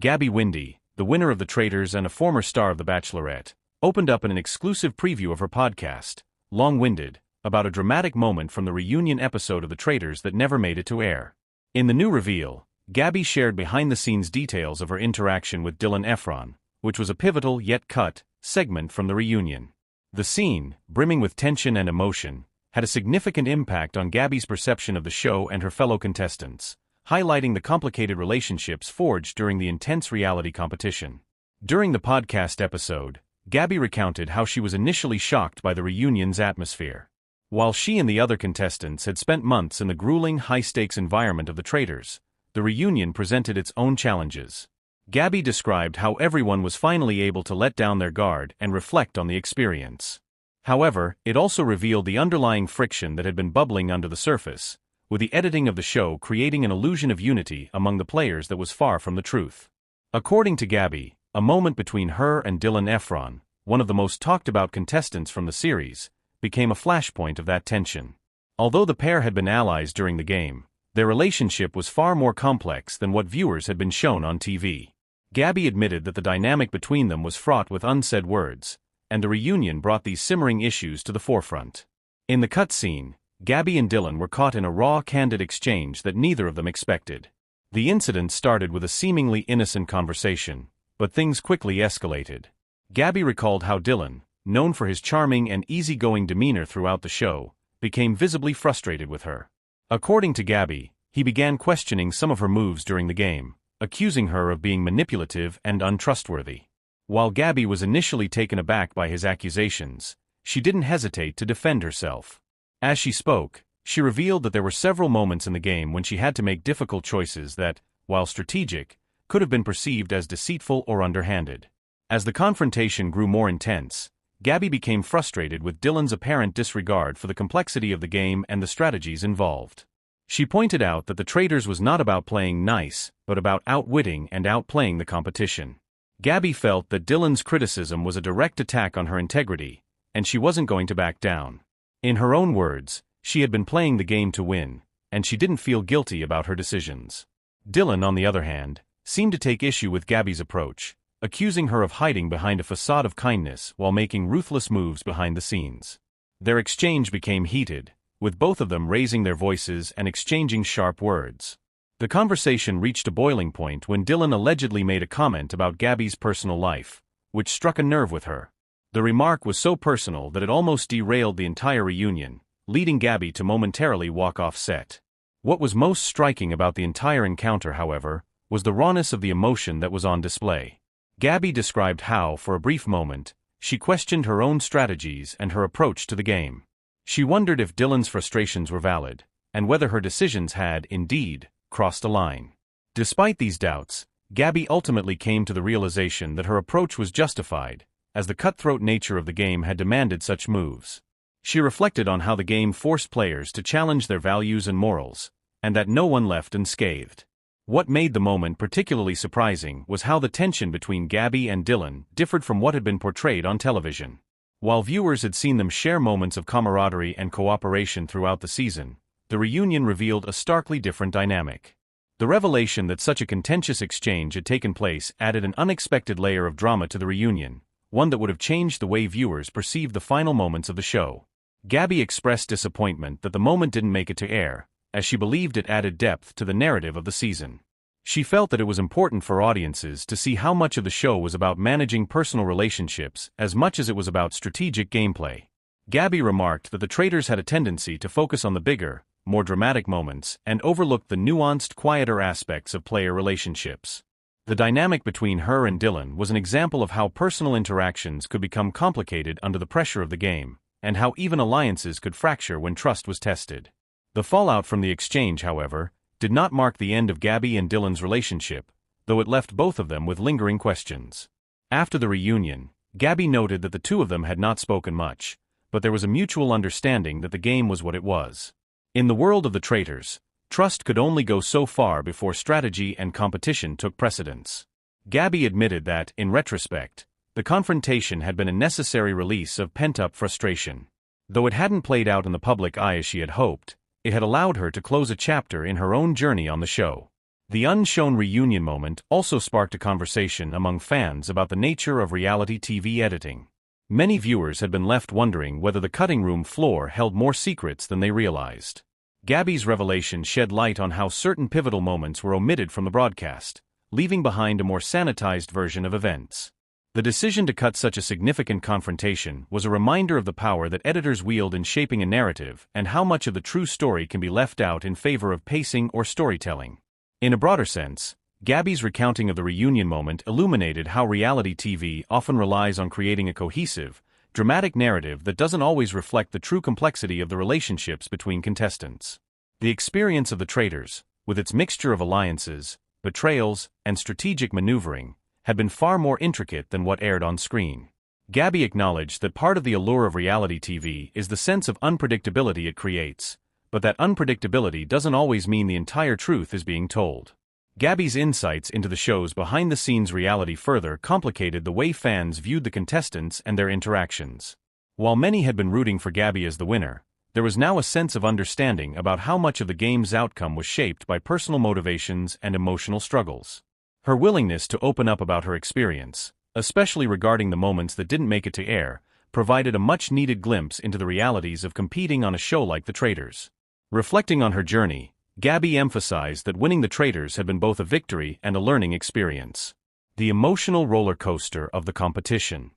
Gabby Windey, the winner of the Traitors and a former star of The Bachelorette, opened up in an exclusive preview of her podcast, Long-Winded, about a dramatic moment from the reunion episode of The Traitors that never made it to air. In the new reveal, Gabby shared behind-the-scenes details of her interaction with Dylan Efron, which was a pivotal yet cut segment from the reunion. The scene, brimming with tension and emotion, had a significant impact on Gabby's perception of the show and her fellow contestants, highlighting the complicated relationships forged during the intense reality competition. During the podcast episode, Gabby recounted how she was initially shocked by the reunion's atmosphere. While she and the other contestants had spent months in the grueling, high-stakes environment of the Traitors, the reunion presented its own challenges. Gabby described how everyone was finally able to let down their guard and reflect on the experience. However, it also revealed the underlying friction that had been bubbling under the surface, with the editing of the show creating an illusion of unity among the players that was far from the truth. According to Gabby, a moment between her and Dylan Efron, one of the most talked-about contestants from the series, became a flashpoint of that tension. Although the pair had been allies during the game, their relationship was far more complex than what viewers had been shown on TV. Gabby admitted that the dynamic between them was fraught with unsaid words, and the reunion brought these simmering issues to the forefront. In the cutscene, Gabby and Dylan were caught in a raw, candid exchange that neither of them expected. The incident started with a seemingly innocent conversation, but things quickly escalated. Gabby recalled how Dylan, known for his charming and easygoing demeanor throughout the show, became visibly frustrated with her. According to Gabby, he began questioning some of her moves during the game, accusing her of being manipulative and untrustworthy. While Gabby was initially taken aback by his accusations, she didn't hesitate to defend herself. As she spoke, she revealed that there were several moments in the game when she had to make difficult choices that, while strategic, could have been perceived as deceitful or underhanded. As the confrontation grew more intense, Gabby became frustrated with Dylan's apparent disregard for the complexity of the game and the strategies involved. She pointed out that the Traitors was not about playing nice, but about outwitting and outplaying the competition. Gabby felt that Dylan's criticism was a direct attack on her integrity, and she wasn't going to back down. In her own words, she had been playing the game to win, and she didn't feel guilty about her decisions. Dylan, on the other hand, seemed to take issue with Gabby's approach, accusing her of hiding behind a facade of kindness while making ruthless moves behind the scenes. Their exchange became heated, with both of them raising their voices and exchanging sharp words. The conversation reached a boiling point when Dylan allegedly made a comment about Gabby's personal life, which struck a nerve with her. The remark was so personal that it almost derailed the entire reunion, leading Gabby to momentarily walk off set. What was most striking about the entire encounter, however, was the rawness of the emotion that was on display. Gabby described how, for a brief moment, she questioned her own strategies and her approach to the game. She wondered if Dylan's frustrations were valid, and whether her decisions had, indeed, crossed a line. Despite these doubts, Gabby ultimately came to the realization that her approach was justified, as the cutthroat nature of the game had demanded such moves. She reflected on how the game forced players to challenge their values and morals, and that no one left unscathed. What made the moment particularly surprising was how the tension between Gabby and Dylan differed from what had been portrayed on television. While viewers had seen them share moments of camaraderie and cooperation throughout the season, the reunion revealed a starkly different dynamic. The revelation that such a contentious exchange had taken place added an unexpected layer of drama to the reunion, one that would have changed the way viewers perceived the final moments of the show. Gabby expressed disappointment that the moment didn't make it to air, as she believed it added depth to the narrative of the season. She felt that it was important for audiences to see how much of the show was about managing personal relationships as much as it was about strategic gameplay. Gabby remarked that the Traitors had a tendency to focus on the bigger, more dramatic moments and overlooked the nuanced, quieter aspects of player relationships. The dynamic between her and Dylan was an example of how personal interactions could become complicated under the pressure of the game, and how even alliances could fracture when trust was tested. The fallout from the exchange, however, did not mark the end of Gabby and Dylan's relationship, though it left both of them with lingering questions. After the reunion, Gabby noted that the two of them had not spoken much, but there was a mutual understanding that the game was what it was. In the world of the Traitors, trust could only go so far before strategy and competition took precedence. Gabby admitted that, in retrospect, the confrontation had been a necessary release of pent-up frustration. Though it hadn't played out in the public eye as she had hoped, it had allowed her to close a chapter in her own journey on the show. The unshown reunion moment also sparked a conversation among fans about the nature of reality TV editing. Many viewers had been left wondering whether the cutting room floor held more secrets than they realized. Gabby's revelation shed light on how certain pivotal moments were omitted from the broadcast, leaving behind a more sanitized version of events. The decision to cut such a significant confrontation was a reminder of the power that editors wield in shaping a narrative and how much of the true story can be left out in favor of pacing or storytelling. In a broader sense, Gabby's recounting of the reunion moment illuminated how reality TV often relies on creating a cohesive, dramatic narrative that doesn't always reflect the true complexity of the relationships between contestants. The experience of the Traitors, with its mixture of alliances, betrayals, and strategic maneuvering, had been far more intricate than what aired on screen. Gabby acknowledged that part of the allure of reality TV is the sense of unpredictability it creates, but that unpredictability doesn't always mean the entire truth is being told. Gabby's insights into the show's behind-the-scenes reality further complicated the way fans viewed the contestants and their interactions. While many had been rooting for Gabby as the winner, there was now a sense of understanding about how much of the game's outcome was shaped by personal motivations and emotional struggles. Her willingness to open up about her experience, especially regarding the moments that didn't make it to air, provided a much-needed glimpse into the realities of competing on a show like The Traitors. Reflecting on her journey, Gabby emphasized that winning The Traitors had been both a victory and a learning experience. The emotional roller coaster of the competition.